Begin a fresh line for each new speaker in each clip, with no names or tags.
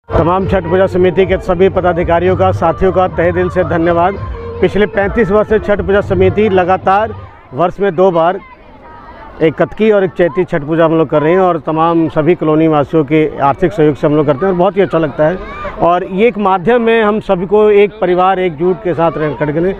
तमाम छठ पूजा समिति के सभी पदाधिकारियों का, साथियों का तहे दिल से धन्यवाद। पिछले 35 वर्ष से छठ पूजा समिति लगातार वर्ष में 2 बार एक कतकी और एक चैती छठ पूजा हम लोग कर रहे हैं और तमाम सभी कॉलोनी वासियों के आर्थिक सहयोग से हम लोग करते हैं और बहुत ही अच्छा लगता है। और ये एक माध्यम है हम सभी को एक परिवार एकजुट के साथ रह करके।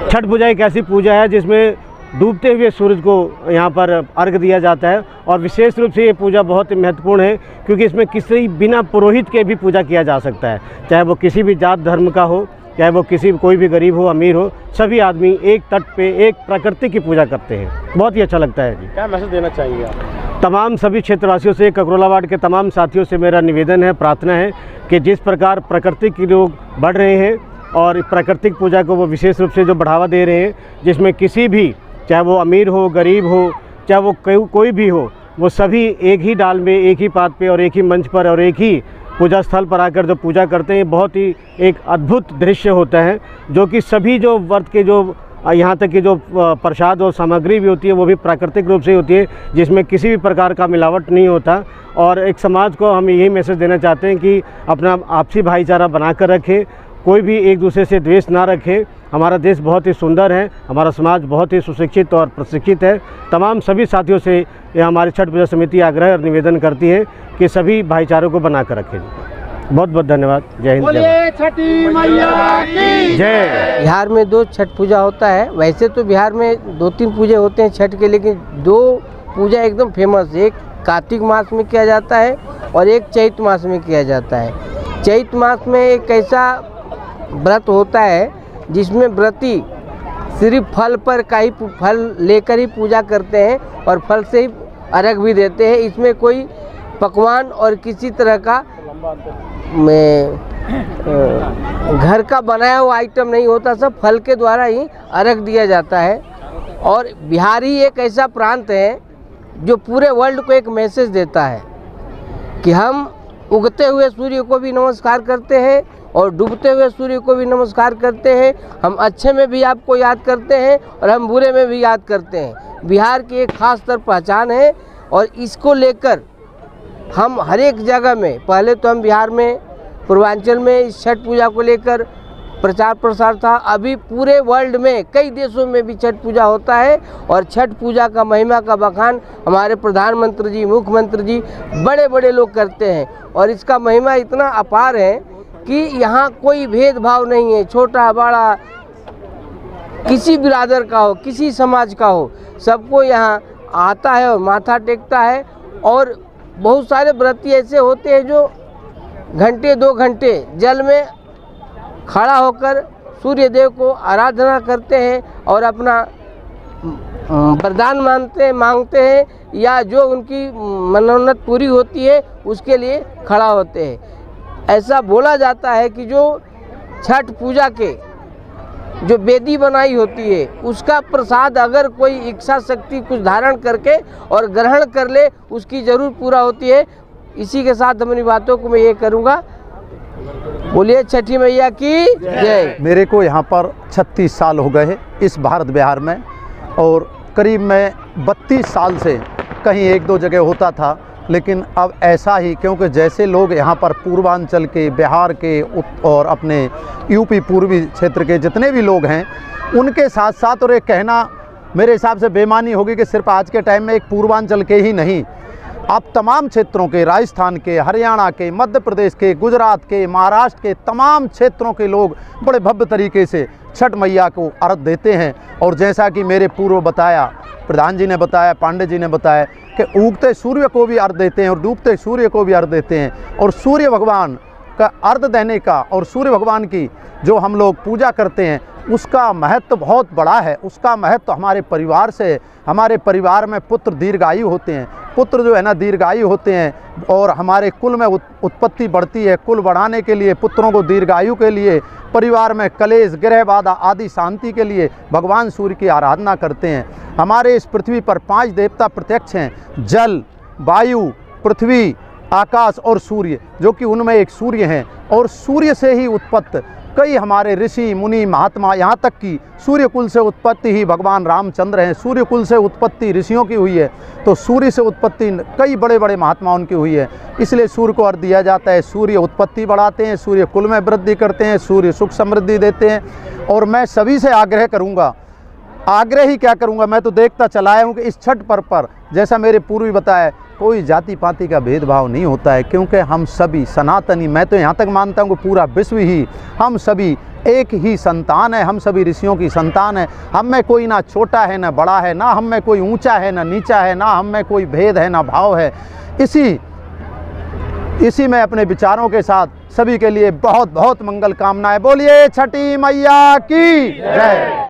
छठ पूजा एक ऐसी पूजा है जिसमें डूबते हुए सूरज को यहाँ पर अर्घ दिया जाता है और विशेष रूप से ये पूजा बहुत ही महत्वपूर्ण है क्योंकि इसमें किसी बिना पुरोहित के भी पूजा किया जा सकता है, चाहे वो किसी भी जात धर्म का हो, चाहे वो कोई भी गरीब हो अमीर हो, सभी आदमी एक तट पे एक प्रकृति की पूजा करते हैं। बहुत ही अच्छा लगता है जी।
क्या मैसेज देना चाहिए आप?
तमाम सभी क्षेत्रवासियों से, ककरोला वार्ड के तमाम साथियों से मेरा निवेदन है, प्रार्थना है कि जिस प्रकार प्रकृति के लोग बढ़ रहे हैं और प्राकृतिक पूजा को वो विशेष रूप से जो बढ़ावा दे रहे हैं, जिसमें किसी भी, चाहे वो अमीर हो, गरीब हो, चाहे वो कोई भी हो, वो सभी एक ही डाल में, एक ही पात पे और एक ही मंच पर और एक ही पूजा स्थल पर आकर जो पूजा करते हैं, बहुत ही एक अद्भुत दृश्य होता है जो कि सभी जो व्रत के जो यहाँ तक कि जो प्रसाद और सामग्री भी होती है वो भी प्राकृतिक रूप से होती है, जिसमें किसी भी प्रकार का मिलावट नहीं होता। और एक समाज को हम यही मैसेज देना चाहते हैं कि अपना आपसी भाईचारा बना कर रखें, कोई भी एक दूसरे से द्वेष ना रखे। हमारा देश बहुत ही सुंदर है, हमारा समाज बहुत ही सुशिक्षित और प्रशिक्षित है। तमाम सभी साथियों से यह हमारी छठ पूजा समिति आग्रह और निवेदन करती है कि सभी भाईचारों को बना कर रखें। बहुत बहुत धन्यवाद। जय हिंद, जय
छठी मैया की
जय।
बिहार में 2 छठ पूजा होता है। वैसे तो बिहार में 2-3 पूजे होते हैं छठ के, लेकिन 2 पूजा एकदम फेमस। एक कार्तिक मास में किया जाता है और एक चैत मास में किया जाता है। चैत मास में एक ऐसा व्रत होता है जिसमें व्रती सिर्फ फल पर का ही फल लेकर ही पूजा करते हैं और फल से ही अर्घ भी देते हैं। इसमें कोई पकवान और किसी तरह का घर का बनाया हुआ आइटम नहीं होता, सब फल के द्वारा ही अर्घ दिया जाता है। और बिहार ही एक ऐसा प्रांत है जो पूरे वर्ल्ड को एक मैसेज देता है कि हम उगते हुए सूर्य को भी नमस्कार करते हैं और डूबते हुए सूर्य को भी नमस्कार करते हैं। हम अच्छे में भी आपको याद करते हैं और हम बुरे में भी याद करते हैं। बिहार की एक खास तर पहचान है और इसको लेकर हम हर एक जगह में, पहले तो हम बिहार में पूर्वांचल में इस छठ पूजा को लेकर प्रचार प्रसार था, अभी पूरे वर्ल्ड में कई देशों में भी छठ पूजा होता है और छठ पूजा का महिमा का बखान हमारे प्रधानमंत्री जी, मुख्यमंत्री जी, बड़े बड़े लोग करते हैं। और इसका महिमा इतना अपार है कि यहाँ कोई भेदभाव नहीं है, छोटा बड़ा, किसी बिरादर का हो, किसी समाज का हो, सबको यहाँ आता है और माथा टेकता है। और बहुत सारे व्रती ऐसे होते हैं जो घंटे 2 घंटे जल में खड़ा होकर सूर्य देव को आराधना करते हैं और अपना वरदान मांगते हैं या जो उनकी मनोन्नत पूरी होती है उसके लिए खड़ा होते हैं। ऐसा बोला जाता है कि जो छठ पूजा के जो वेदी बनाई होती है उसका प्रसाद अगर कोई इच्छा शक्ति कुछ धारण करके और ग्रहण कर ले उसकी ज़रूर पूरा होती है। इसी के साथ अपनी बातों को मैं ये करूँगा, बोलिए छठी मैया की जय।
मेरे को यहाँ पर 36 साल हो गए हैं इस भारत बिहार में और करीब मैं 32 साल से कहीं 1-2 जगह होता था, लेकिन अब ऐसा ही, क्योंकि जैसे लोग यहाँ पर पूर्वांचल के, बिहार के और अपने यूपी पूर्वी क्षेत्र के जितने भी लोग हैं उनके साथ साथ, और एक कहना मेरे हिसाब से बेईमानी होगी कि सिर्फ आज के टाइम में एक पूर्वांचल के ही नहीं, आप तमाम क्षेत्रों के, राजस्थान के, हरियाणा के, मध्य प्रदेश के, गुजरात के, महाराष्ट्र के तमाम क्षेत्रों के लोग बड़े भव्य तरीके से छठ मैया को अर्घ देते हैं। और जैसा कि मेरे पूर्व बताया, प्रधान जी ने बताया, पांडे जी ने बताया कि उगते सूर्य को भी अर्घ देते हैं और डूबते सूर्य को भी अर्घ देते हैं। और सूर्य भगवान का अर्घ देने का और सूर्य भगवान की जो हम लोग पूजा करते हैं उसका महत्व बहुत बड़ा है। उसका महत्व हमारे परिवार से, हमारे परिवार में पुत्र दीर्घायु होते हैं, पुत्र जो है ना दीर्घायु होते हैं और हमारे कुल में उत्पत्ति बढ़ती है। कुल बढ़ाने के लिए, पुत्रों को दीर्घायु के लिए, परिवार में कलेश, गृह बाधा आदि शांति के लिए भगवान सूर्य की आराधना करते हैं। हमारे इस पृथ्वी पर 5 देवता प्रत्यक्ष हैं, जल, वायु, पृथ्वी, आकाश और सूर्य, जो कि उनमें एक सूर्य हैं। और सूर्य से ही उत्पत्त कई हमारे ऋषि मुनि महात्मा, यहाँ तक कि सूर्य कुल से उत्पत्ति ही भगवान रामचंद्र हैं, सूर्य कुल से उत्पत्ति ऋषियों की हुई है, तो सूर्य से उत्पत्ति कई बड़े बड़े महात्माओं की हुई है। इसलिए सूर्य को अर्घ दिया जाता है। सूर्य उत्पत्ति बढ़ाते हैं, सूर्य कुल में वृद्धि करते हैं, सूर्य सुख समृद्धि देते हैं। और मैं सभी से आग्रह करूँगा, आग्रह ही क्या करूँगा, मैं तो देखता चला आया हूँ कि इस छठ पर्व पर जैसा मेरे पूर्वी बताया, कोई जाति पाति का भेदभाव नहीं होता है, क्योंकि हम सभी सनातनी, मैं तो यहाँ तक मानता हूँ कि पूरा विश्व ही, हम सभी एक ही संतान है, हम सभी ऋषियों की संतान है। हम में कोई ना छोटा है ना बड़ा है, ना हम में कोई ऊंचा है ना नीचा है, ना हम में कोई भेद है ना भाव है। इसी में अपने विचारों के साथ सभी के लिए बहुत बहुत मंगल कामनाएं। बोलिए छठी मैया की जय।